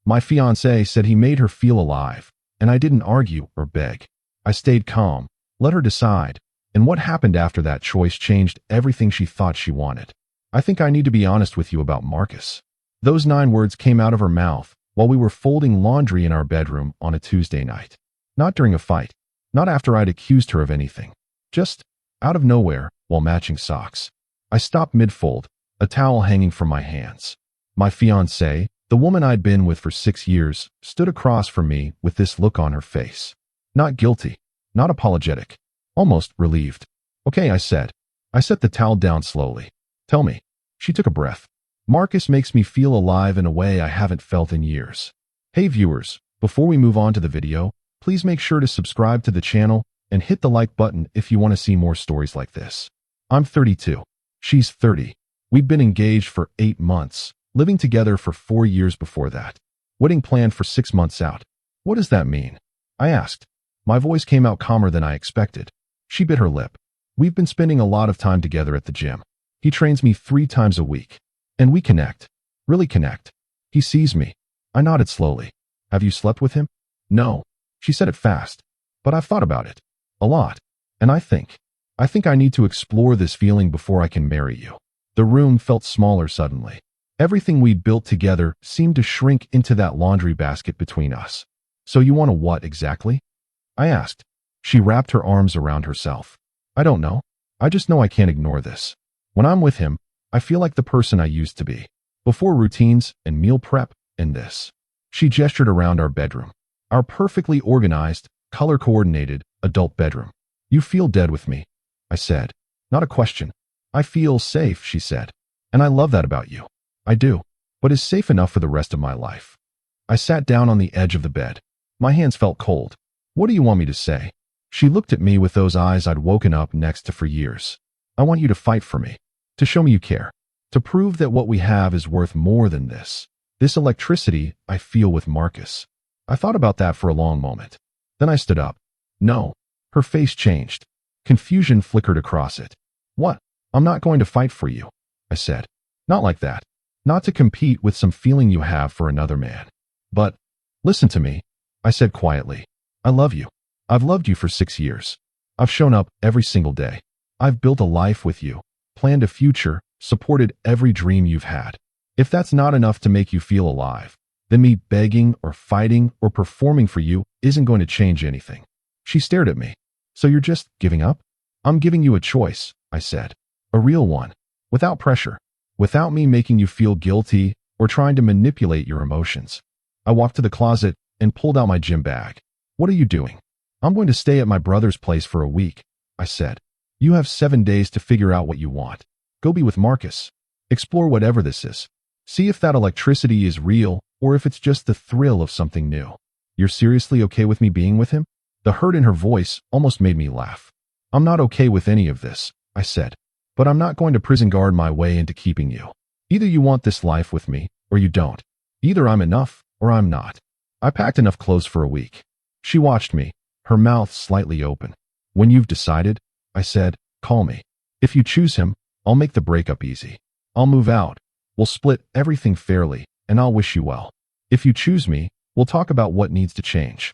My fiancé said he made her feel alive, and I didn't argue or beg. I stayed calm, let her decide, and what happened after that choice changed everything she thought she wanted. I think I need to be honest with you about Marcus. Those 9 words came out of her mouth while we were folding laundry in our bedroom on a Tuesday night. Not during a fight, not after I'd accused her of anything. Just out of nowhere while matching socks. I stopped mid-fold, a towel hanging from my hands. My fiancée, the woman I'd been with for 6 years, stood across from me with this look on her face. Not guilty, not apologetic, almost relieved. Okay, I said. I set the towel down slowly. Tell me. She took a breath. Marcus makes me feel alive in a way I haven't felt in years. Hey viewers, before we move on to the video, please make sure to subscribe to the channel and hit the like button if you want to see more stories like this. I'm 32. She's 30. We'd been engaged for 8 months, living together for 4 years before that. Wedding planned for 6 months out. What does that mean? I asked. My voice came out calmer than I expected. She bit her lip. We've been spending a lot of time together at the gym. He trains me 3 times a week. And we connect. Really connect. He sees me. I nodded slowly. Have you slept with him? No. She said it fast. But I've thought about it. A lot. And I think I need to explore this feeling before I can marry you. The room felt smaller suddenly. Everything we'd built together seemed to shrink into that laundry basket between us. So you want to what exactly? I asked. She wrapped her arms around herself. I don't know. I just know I can't ignore this. When I'm with him, I feel like the person I used to be. Before routines and meal prep and this. She gestured around our bedroom. Our perfectly organized, color-coordinated, adult bedroom. You feel dead with me, I said. Not a question. I feel safe, she said. And I love that about you. I do. But is safe enough for the rest of my life? I sat down on the edge of the bed. My hands felt cold. What do you want me to say? She looked at me with those eyes I'd woken up next to for years. I want you to fight for me. To show me you care. To prove that what we have is worth more than this. This electricity I feel with Marcus. I thought about that for a long moment. Then I stood up. No. Her face changed. Confusion flickered across it. What? I'm not going to fight for you, I said. Not like that. Not to compete with some feeling you have for another man. But, listen to me, I said quietly. I love you. I've loved you for 6 years. I've shown up every single day. I've built a life with you, planned a future, supported every dream you've had. If that's not enough to make you feel alive, then me begging or fighting or performing for you isn't going to change anything. She stared at me. So you're just giving up? I'm giving you a choice, I said. A real one. Without pressure. Without me making you feel guilty or trying to manipulate your emotions. I walked to the closet and pulled out my gym bag. What are you doing? I'm going to stay at my brother's place for a week, I said. You have 7 days to figure out what you want. Go be with Marcus. Explore whatever this is. See if that electricity is real or if it's just the thrill of something new. You're seriously okay with me being with him? The hurt in her voice almost made me laugh. I'm not okay with any of this, I said. But I'm not going to prison guard my way into keeping you. Either you want this life with me or you don't. Either I'm enough or I'm not. I packed enough clothes for a week. She watched me, her mouth slightly open. When you've decided, I said, call me. If you choose him, I'll make the breakup easy. I'll move out. We'll split everything fairly, and I'll wish you well. If you choose me, we'll talk about what needs to change.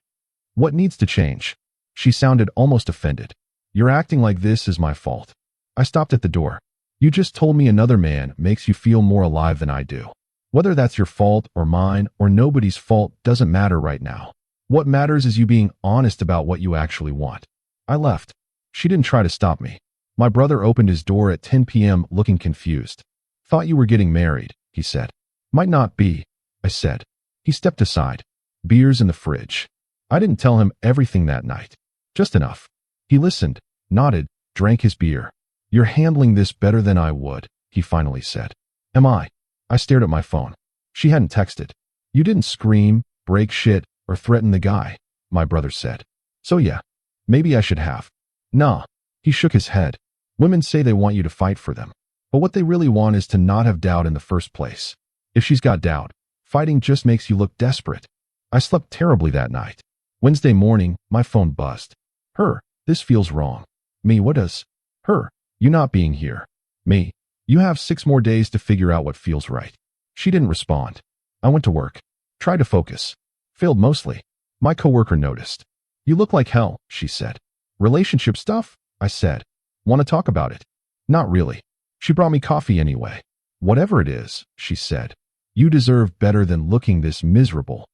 What needs to change? She sounded almost offended. You're acting like this is my fault. I stopped at the door. You just told me another man makes you feel more alive than I do. Whether that's your fault or mine or nobody's fault doesn't matter right now. What matters is you being honest about what you actually want. I left. She didn't try to stop me. My brother opened his door at 10 p.m. looking confused. Thought you were getting married, he said. Might not be, I said. He stepped aside. Beers in the fridge. I didn't tell him everything that night. Just enough. He listened, nodded, drank his beer. You're handling this better than I would, he finally said. Am I? I stared at my phone. She hadn't texted. You didn't scream, break shit, or threaten the guy, my brother said. So yeah, maybe I should have. Nah. He shook his head. Women say they want you to fight for them. But what they really want is to not have doubt in the first place. If she's got doubt, fighting just makes you look desperate. I slept terribly that night. Wednesday morning, my phone buzzed. Her, this feels wrong. Me, what does? Her, you not being here. Me, you have 6 more days to figure out what feels right. She didn't respond. I went to work. Tried to focus. Failed mostly. My coworker noticed. You look like hell, she said. Relationship stuff? I said. Want to talk about it? Not really. She brought me coffee anyway. Whatever it is, she said. You deserve better than looking this miserable.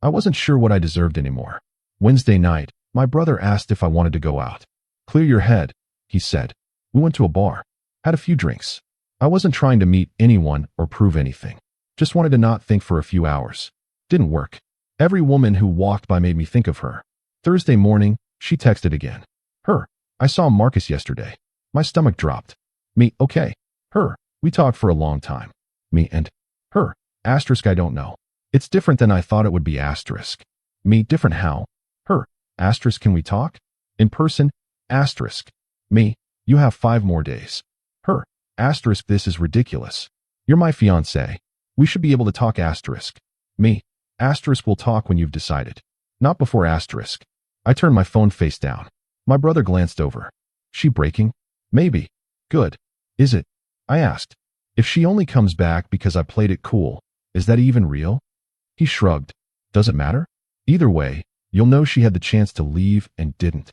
I wasn't sure what I deserved anymore. Wednesday night, my brother asked if I wanted to go out. Clear your head, he said. We went to a bar. Had a few drinks. I wasn't trying to meet anyone or prove anything. Just wanted to not think for a few hours. Didn't work. Every woman who walked by made me think of her. Thursday morning, she texted again. Her. I saw Marcus yesterday. My stomach dropped. Me, okay. Her. We talked for a long time. Me and her. Asterisk I don't know. It's different than I thought it would be asterisk. Me, different how? Her. Asterisk can we talk? In person? Asterisk. Me. You have 5 more days. Her. Asterisk this is ridiculous. You're my fiancé. We should be able to talk asterisk. Me. Asterisk we'll talk when you've decided. Not before asterisk. I turned my phone face down. My brother glanced over. She breaking? Maybe. Good. Is it? I asked. If she only comes back because I played it cool, is that even real? He shrugged. Does it matter? Either way, you'll know she had the chance to leave and didn't.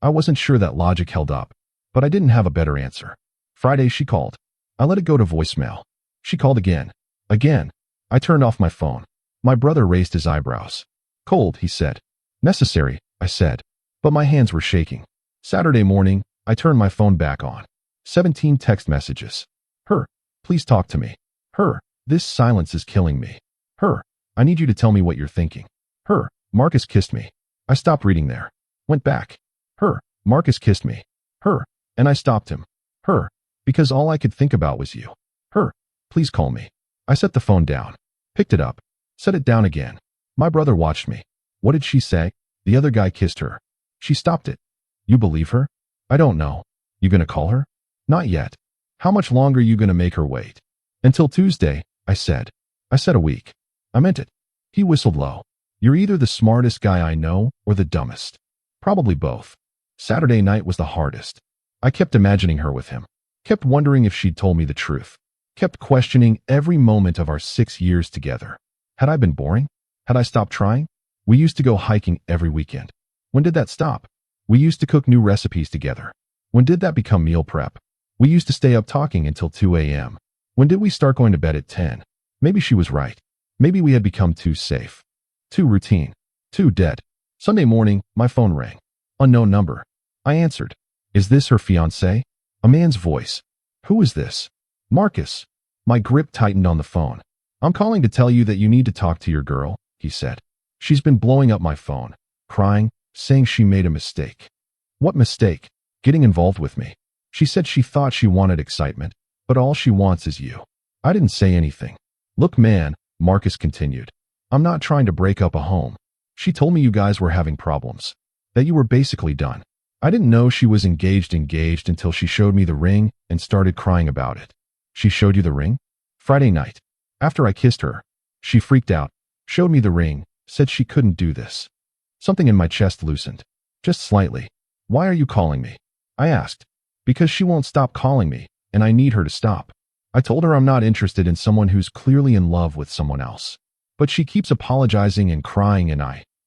I wasn't sure that logic held up, but I didn't have a better answer. Friday she called. I let it go to voicemail. She called again. Again. I turned off my phone. My brother raised his eyebrows. Cold, he said. Necessary, I said. But my hands were shaking. Saturday morning, I turned my phone back on. 17 text messages. Her. Please talk to me. Her. This silence is killing me. Her. I need you to tell me what you're thinking. Her. Marcus kissed me. I stopped reading there. Went back. Her. Marcus kissed me. Her. And I stopped him. Her. Because all I could think about was you. Her. Please call me. I set the phone down. Picked it up. Set it down again. My brother watched me. What did she say? The other guy kissed her. She stopped it. You believe her? I don't know. You gonna call her? Not yet. How much longer you gonna make her wait? Until Tuesday, I said. I said a week. I meant it. He whistled low. You're either the smartest guy I know or the dumbest. Probably both. Saturday night was the hardest. I kept imagining her with him. Kept wondering if she'd told me the truth. Kept questioning every moment of our 6 years together. Had I been boring? Had I stopped trying? We used to go hiking every weekend. When did that stop? We used to cook new recipes together. When did that become meal prep? We used to stay up talking until 2 a.m. When did we start going to bed at 10? Maybe she was right. Maybe we had become too safe. Too routine. Too dead. Sunday morning, my phone rang. Unknown number. I answered. Is this her fiancé? A man's voice. Who is this? Marcus. My grip tightened on the phone. I'm calling to tell you that you need to talk to your girl, he said. She's been blowing up my phone, crying, saying she made a mistake. What mistake? Getting involved with me. She said she thought she wanted excitement, but all she wants is you. I didn't say anything. Look, man, Marcus continued. I'm not trying to break up a home. She told me you guys were having problems. That you were basically done. I didn't know she was engaged until she showed me the ring and started crying about it. She showed you the ring? Friday night. After I kissed her. She freaked out, showed me the ring, said she couldn't do this. Something in my chest loosened. Just slightly. Why are you calling me? I asked. Because she won't stop calling me, and I need her to stop. I told her I'm not interested in someone who's clearly in love with someone else. But she keeps apologizing and crying and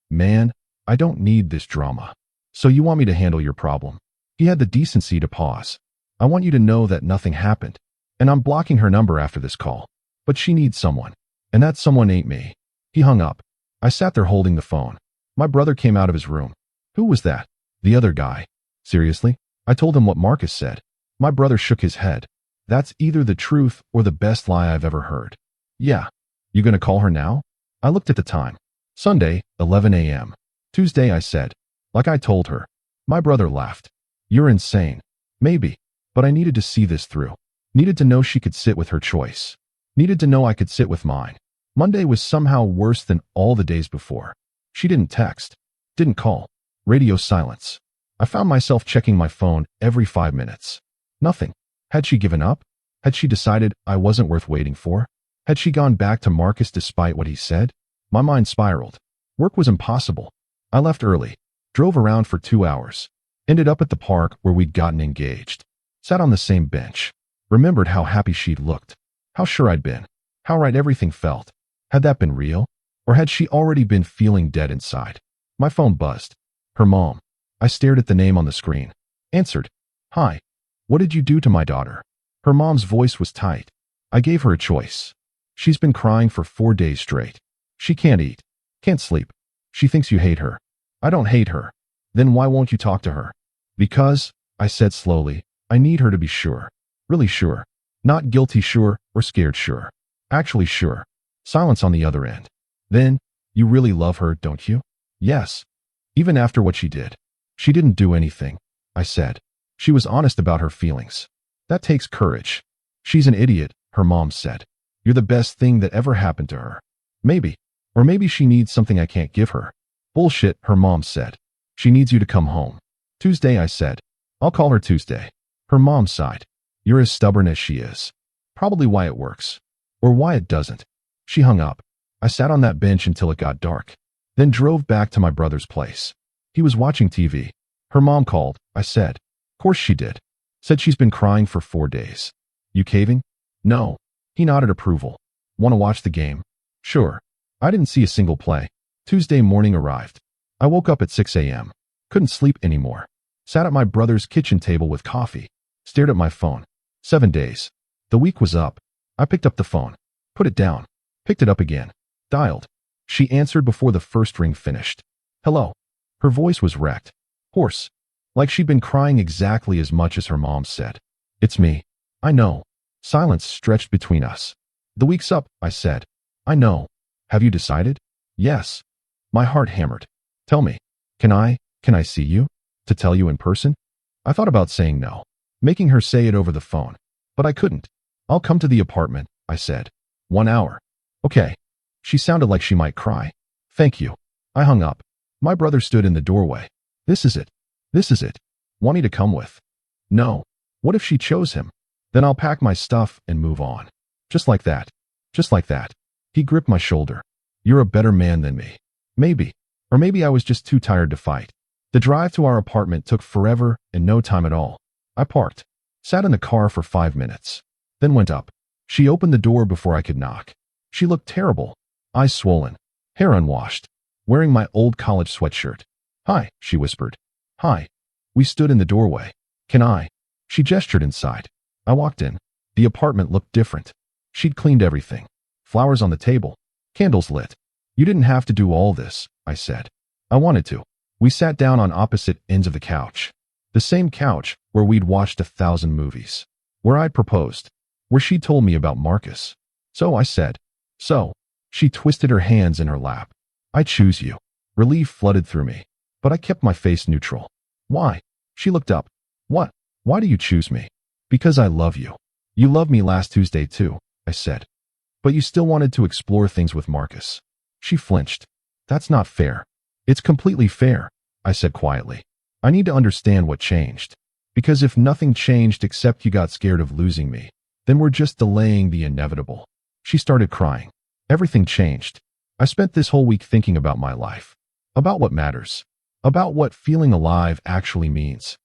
man, I don't need this drama. So you want me to handle your problem? He had the decency to pause. I want you to know that nothing happened. And I'm blocking her number after this call. But she needs someone. And that someone ain't me. He hung up. I sat there holding the phone. My brother came out of his room. Who was that? The other guy. Seriously? I told him what Marcus said. My brother shook his head. That's either the truth or the best lie I've ever heard. Yeah. You gonna call her now? I looked at the time. Sunday, 11 a.m. Tuesday, I said. Like I told her. My brother laughed. You're insane. Maybe. But I needed to see this through. Needed to know she could sit with her choice. Needed to know I could sit with mine. Monday was somehow worse than all the days before. She didn't text. Didn't call. Radio silence. I found myself checking my phone every 5 minutes. Nothing. Had she given up? Had she decided I wasn't worth waiting for? Had she gone back to Marcus despite what he said? My mind spiraled. Work was impossible. I left early. Drove around for 2 hours. Ended up at the park where we'd gotten engaged. Sat on the same bench. Remembered how happy she'd looked. How sure I'd been. How right everything felt. Had that been real? Or had she already been feeling dead inside? My phone buzzed. Her mom. I stared at the name on the screen. Answered. Hi. What did you do to my daughter? Her mom's voice was tight. I gave her a choice. She's been crying for 4 days straight. She can't eat. Can't sleep. She thinks you hate her. I don't hate her. Then why won't you talk to her? Because, I said slowly, I need her to be sure. Really sure. Not guilty sure or scared sure. Actually sure. Silence on the other end. Then, you really love her, don't you? Yes. Even after what she did. She didn't do anything, I said. She was honest about her feelings. That takes courage. She's an idiot, her mom said. You're the best thing that ever happened to her. Maybe. Or maybe she needs something I can't give her. Bullshit, her mom said. She needs you to come home. Tuesday, I said. I'll call her Tuesday. Her mom sighed. You're as stubborn as she is. Probably why it works. Or why it doesn't. She hung up. I sat on that bench until it got dark. Then drove back to my brother's place. He was watching TV. Her mom called, I said. Course she did. Said she's been crying for 4 days. You caving? No. He nodded approval. Want to watch the game? Sure. I didn't see a single play. Tuesday morning arrived. I woke up at 6 a.m. Couldn't sleep anymore. Sat at my brother's kitchen table with coffee. Stared at my phone. 7 days. The week was up. I picked up the phone. Put it down. Picked it up again. Dialed. She answered before the first ring finished. Hello. Her voice was wrecked. Hoarse. Like she'd been crying exactly as much as her mom said. It's me. I know. Silence stretched between us. The week's up, I said. I know. Have you decided? Yes. My heart hammered. Tell me. Can I see you? To tell you in person? I thought about saying no. Making her say it over the phone. But I couldn't. I'll come to the apartment, I said. 1 hour. Okay. She sounded like she might cry. Thank you. I hung up. My brother stood in the doorway. This is it. This is it. Want me to come with? No. What if she chose him? Then I'll pack my stuff and move on. Just like that. Just like that. He gripped my shoulder. You're a better man than me. Maybe. Or maybe I was just too tired to fight. The drive to our apartment took forever and no time at all. I parked. Sat in the car for 5 minutes. Then went up. She opened the door before I could knock. She looked terrible. Eyes swollen. Hair unwashed. Wearing my old college sweatshirt. Hi, she whispered. Hi. We stood in the doorway. Can I? She gestured inside. I walked in. The apartment looked different. She'd cleaned everything. Flowers on the table. Candles lit. You didn't have to do all this, I said. I wanted to. We sat down on opposite ends of the couch. The same couch where we'd watched 1,000 movies. Where I'd proposed. Where she'd told me about Marcus. So I said. So. She twisted her hands in her lap. I choose you. Relief flooded through me. But I kept my face neutral. Why? She looked up. What? Why do you choose me? Because I love you. You loved me last Tuesday too, I said. But you still wanted to explore things with Marcus. She flinched. That's not fair. It's completely fair, I said quietly. I need to understand what changed. Because if nothing changed except you got scared of losing me, then we're just delaying the inevitable. She started crying. Everything changed. I spent this whole week thinking about my life. About what matters. About what feeling alive actually means.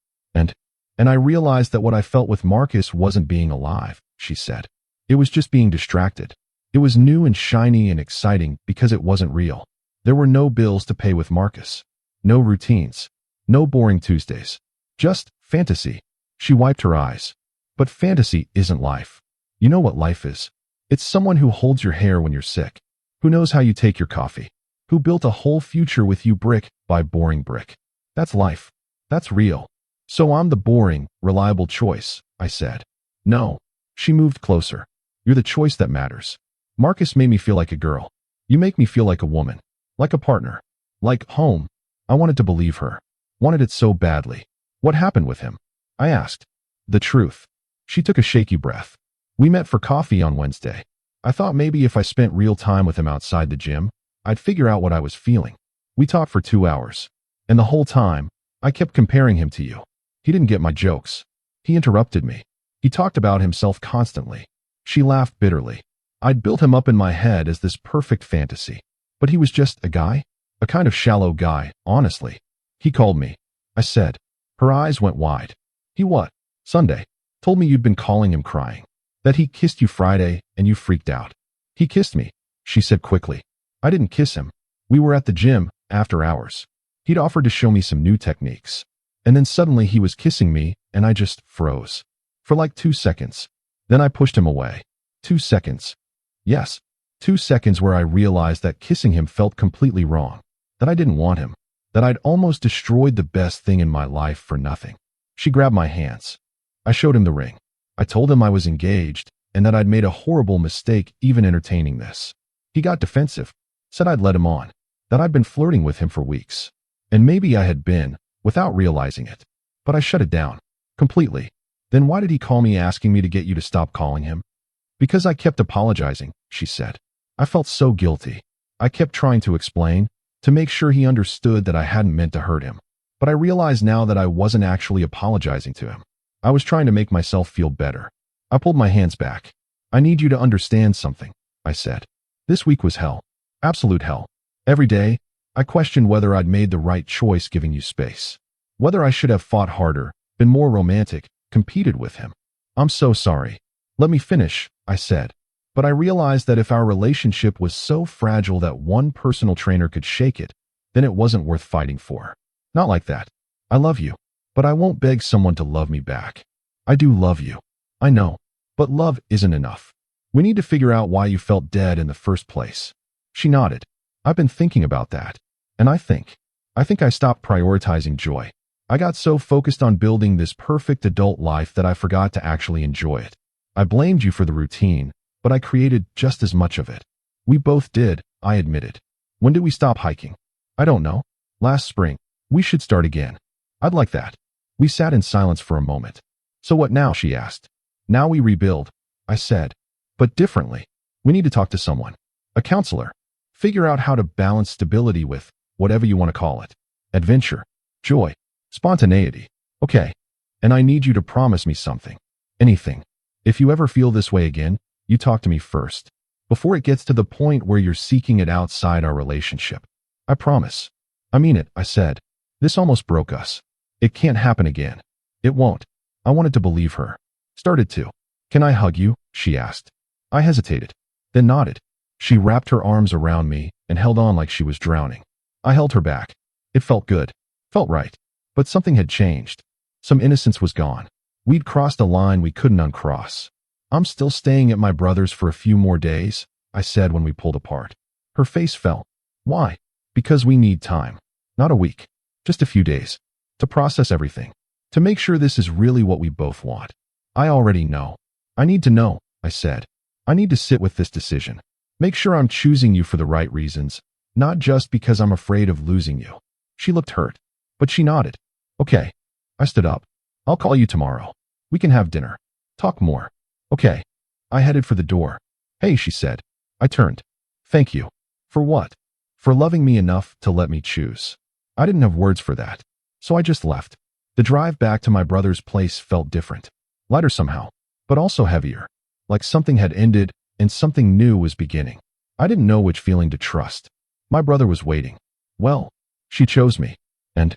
And I realized that what I felt with Marcus wasn't being alive, she said. It was just being distracted. It was new and shiny and exciting because it wasn't real. There were no bills to pay with Marcus. No routines. No boring Tuesdays. Just fantasy. She wiped her eyes. But fantasy isn't life. You know what life is? It's someone who holds your hair when you're sick. Who knows how you take your coffee. Who built a whole future with you brick by boring brick. That's life. That's real. So I'm the boring, reliable choice, I said. No. She moved closer. You're the choice that matters. Marcus made me feel like a girl. You make me feel like a woman. Like a partner. Like home. I wanted to believe her. Wanted it so badly. What happened with him? I asked. The truth. She took a shaky breath. We met for coffee on Wednesday. I thought maybe if I spent real time with him outside the gym, I'd figure out what I was feeling. We talked for 2 hours. And the whole time, I kept comparing him to you. He didn't get my jokes. He interrupted me. He talked about himself constantly. She laughed bitterly. I'd built him up in my head as this perfect fantasy. But he was just a guy? A kind of shallow guy, honestly. He called me. I said. Her eyes went wide. He what? Sunday. Told me you'd been calling him crying. That he kissed you Friday and you freaked out. He kissed me, she said quickly. I didn't kiss him. We were at the gym, after hours. He'd offered to show me some new techniques. And then suddenly he was kissing me, and I just froze. For like 2 seconds. Then I pushed him away. 2 seconds. Yes. 2 seconds where I realized that kissing him felt completely wrong. That I didn't want him. That I'd almost destroyed the best thing in my life for nothing. She grabbed my hands. I showed him the ring. I told him I was engaged, and that I'd made a horrible mistake even entertaining this. He got defensive. Said I'd let him on. That I'd been flirting with him for weeks. And maybe I had been, without realizing it. But I shut it down. Completely. Then why did he call me asking me to get you to stop calling him? Because I kept apologizing, she said. I felt so guilty. I kept trying to explain, to make sure he understood that I hadn't meant to hurt him. But I realized now that I wasn't actually apologizing to him. I was trying to make myself feel better. I pulled my hands back. I need you to understand something, I said. This week was hell. Absolute hell. Every day, I questioned whether I'd made the right choice giving you space. Whether I should have fought harder, been more romantic, competed with him. I'm so sorry. Let me finish, I said. But I realized that if our relationship was so fragile that one personal trainer could shake it, then it wasn't worth fighting for. Not like that. I love you. But I won't beg someone to love me back. I do love you. I know. But love isn't enough. We need to figure out why you felt dead in the first place. She nodded. I've been thinking about that. And I think I stopped prioritizing joy. I got so focused on building this perfect adult life that I forgot to actually enjoy it. I blamed you for the routine, but I created just as much of it. We both did, I admitted. When did we stop hiking? I don't know. Last spring. We should start again. I'd like that. We sat in silence for a moment. So what now, she asked. Now we rebuild, I said. But differently. We need to talk to someone. A counselor. Figure out how to balance stability with, whatever you want to call it. Adventure. Joy. Spontaneity. Okay. And I need you to promise me something. Anything. If you ever feel this way again, you talk to me first. Before it gets to the point where you're seeking it outside our relationship. I promise. I mean it, I said. This almost broke us. It can't happen again. It won't. I wanted to believe her. Started to. Can I hug you? She asked. I hesitated. Then nodded. She wrapped her arms around me and held on like she was drowning. I held her back. It felt good. Felt right. But something had changed. Some innocence was gone. We'd crossed a line we couldn't uncross. I'm still staying at my brother's for a few more days, I said when we pulled apart. Her face fell. Why? Because we need time. Not a week. Just a few days. To process everything. To make sure this is really what we both want. I already know. I need to know, I said. I need to sit with this decision. Make sure I'm choosing you for the right reasons, not just because I'm afraid of losing you. She looked hurt, but she nodded. Okay. I stood up. I'll call you tomorrow. We can have dinner. Talk more. Okay. I headed for the door. Hey, she said. I turned. Thank you. For what? For loving me enough to let me choose. I didn't have words for that. So I just left. The drive back to my brother's place felt different. Lighter somehow, but also heavier. Like something had ended and something new was beginning. I didn't know which feeling to trust. My brother was waiting. Well, she chose me. And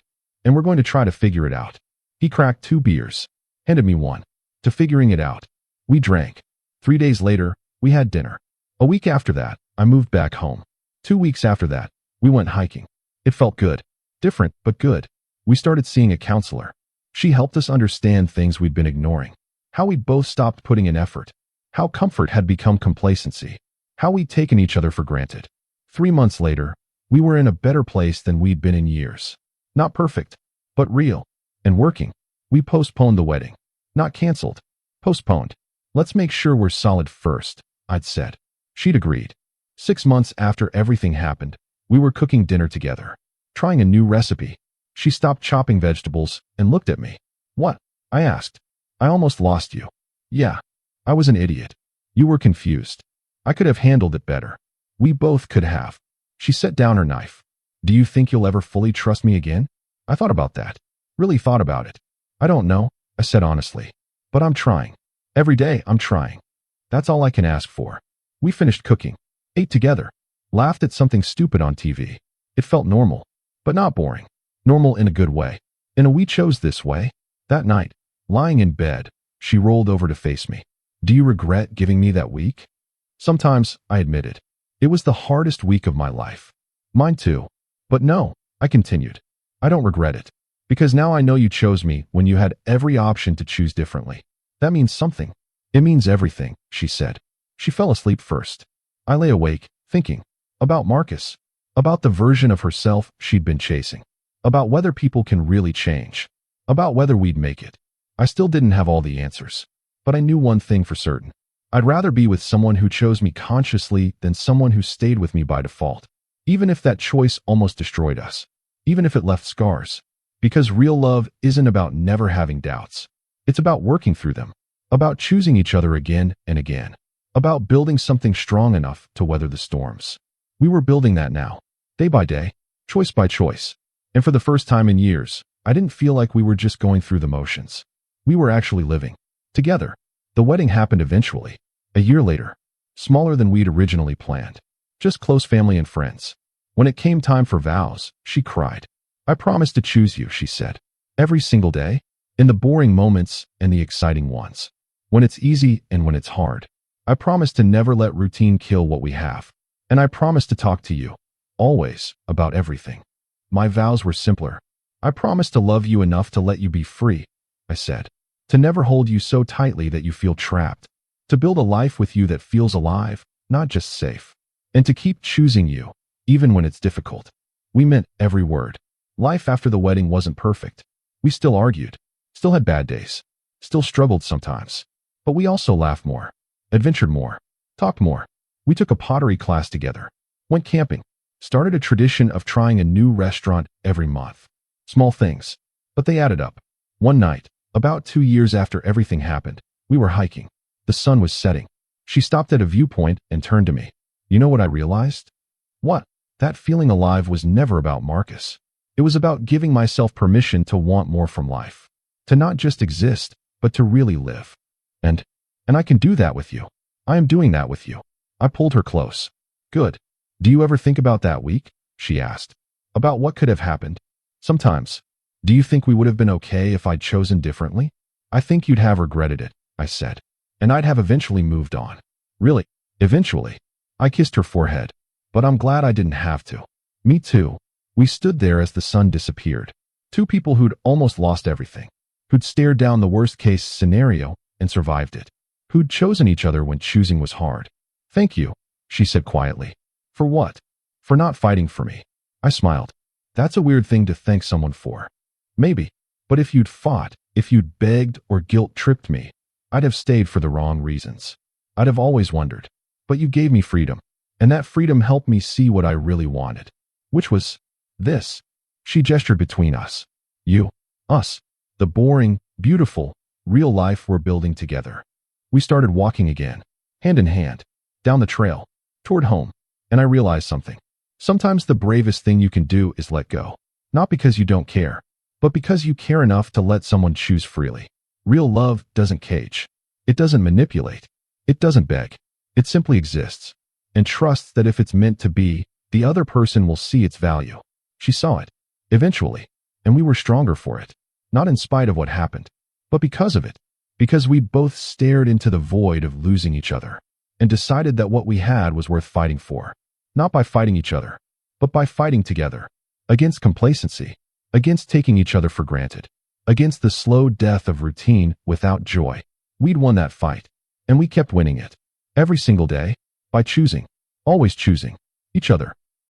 we're going to try to figure it out. He cracked 2 beers. Handed me one. To figuring it out. We drank. 3 days later, we had dinner. A week after that, I moved back home. 2 weeks after that, we went hiking. It felt good. Different, but good. We started seeing a counselor. She helped us understand things we'd been ignoring. How we'd both stopped putting in effort. How comfort had become complacency. How we'd taken each other for granted. 3 months later, we were in a better place than we'd been in years. Not perfect, but real. And working. We postponed the wedding. Not canceled. Postponed. Let's make sure we're solid first, I'd said. She'd agreed. 6 months after everything happened, we were cooking dinner together. Trying a new recipe. She stopped chopping vegetables and looked at me. What? I asked. I almost lost you. Yeah. I was an idiot. You were confused. I could have handled it better. We both could have. She set down her knife. Do you think you'll ever fully trust me again? I thought about that. Really thought about it. I don't know, I said honestly. But I'm trying. Every day I'm trying. That's all I can ask for. We finished cooking. Ate together. Laughed at something stupid on TV. It felt normal. But not boring. Normal in a good way. In a we chose this way. That night, lying in bed, she rolled over to face me. Do you regret giving me that week? Sometimes, I admitted. It was the hardest week of my life. Mine too. But no, I continued. I don't regret it. Because now I know you chose me when you had every option to choose differently. That means something. It means everything, she said. She fell asleep first. I lay awake, thinking. About Marcus. About the version of herself she'd been chasing. About whether people can really change. About whether we'd make it. I still didn't have all the answers. But I knew one thing for certain. I'd rather be with someone who chose me consciously than someone who stayed with me by default. Even if that choice almost destroyed us. Even if it left scars. Because real love isn't about never having doubts. It's about working through them. About choosing each other again and again. About building something strong enough to weather the storms. We were building that now. Day by day. Choice by choice. And for the first time in years, I didn't feel like we were just going through the motions. We were actually living. Together. The wedding happened eventually. A year later. Smaller than we'd originally planned. Just close family and friends. When it came time for vows, she cried. I promise to choose you, she said. Every single day. In the boring moments and the exciting ones. When it's easy and when it's hard. I promise to never let routine kill what we have. And I promise to talk to you. Always. About everything. My vows were simpler. I promise to love you enough to let you be free, I said. To never hold you so tightly that you feel trapped. To build a life with you that feels alive, not just safe. And to keep choosing you, even when it's difficult. We meant every word. Life after the wedding wasn't perfect. We still argued. Still had bad days. Still struggled sometimes. But we also laughed more. Adventured more. Talked more. We took a pottery class together. Went camping. Started a tradition of trying a new restaurant every month. Small things. But they added up. One night, about 2 years after everything happened, we were hiking. The sun was setting. She stopped at a viewpoint and turned to me. You know what I realized? What? That feeling alive was never about Marcus. It was about giving myself permission to want more from life. To not just exist, but to really live. And I can do that with you. I am doing that with you. I pulled her close. Good. Do you ever think about that week? She asked. About what could have happened? Sometimes. Do you think we would have been okay if I'd chosen differently? I think you'd have regretted it, I said. And I'd have eventually moved on. Really? Eventually. I kissed her forehead. But I'm glad I didn't have to. Me too. We stood there as the sun disappeared. Two people who'd almost lost everything. Who'd stared down the worst-case scenario and survived it. Who'd chosen each other when choosing was hard. Thank you, she said quietly. For what? For not fighting for me. I smiled. That's a weird thing to thank someone for. Maybe. But if you'd fought, if you'd begged or guilt-tripped me, I'd have stayed for the wrong reasons. I'd have always wondered. But you gave me freedom. And that freedom helped me see what I really wanted. Which was this. She gestured between us. You. Us. The boring, beautiful, real life we're building together. We started walking again. Hand in hand. Down the trail. Toward home. And I realized something. Sometimes the bravest thing you can do is let go. Not because you don't care. But because you care enough to let someone choose freely. Real love doesn't cage. It doesn't manipulate. It doesn't beg. It simply exists. And trusts that if it's meant to be, the other person will see its value. She saw it. Eventually. And we were stronger for it. Not in spite of what happened. But because of it. Because we'd both stared into the void of losing each other. And decided that what we had was worth fighting for. Not by fighting each other. But by fighting together. Against complacency. Against taking each other for granted. Against the slow death of routine without joy. We'd won that fight. And we kept winning it. Every single day. By choosing. Always choosing. Each other.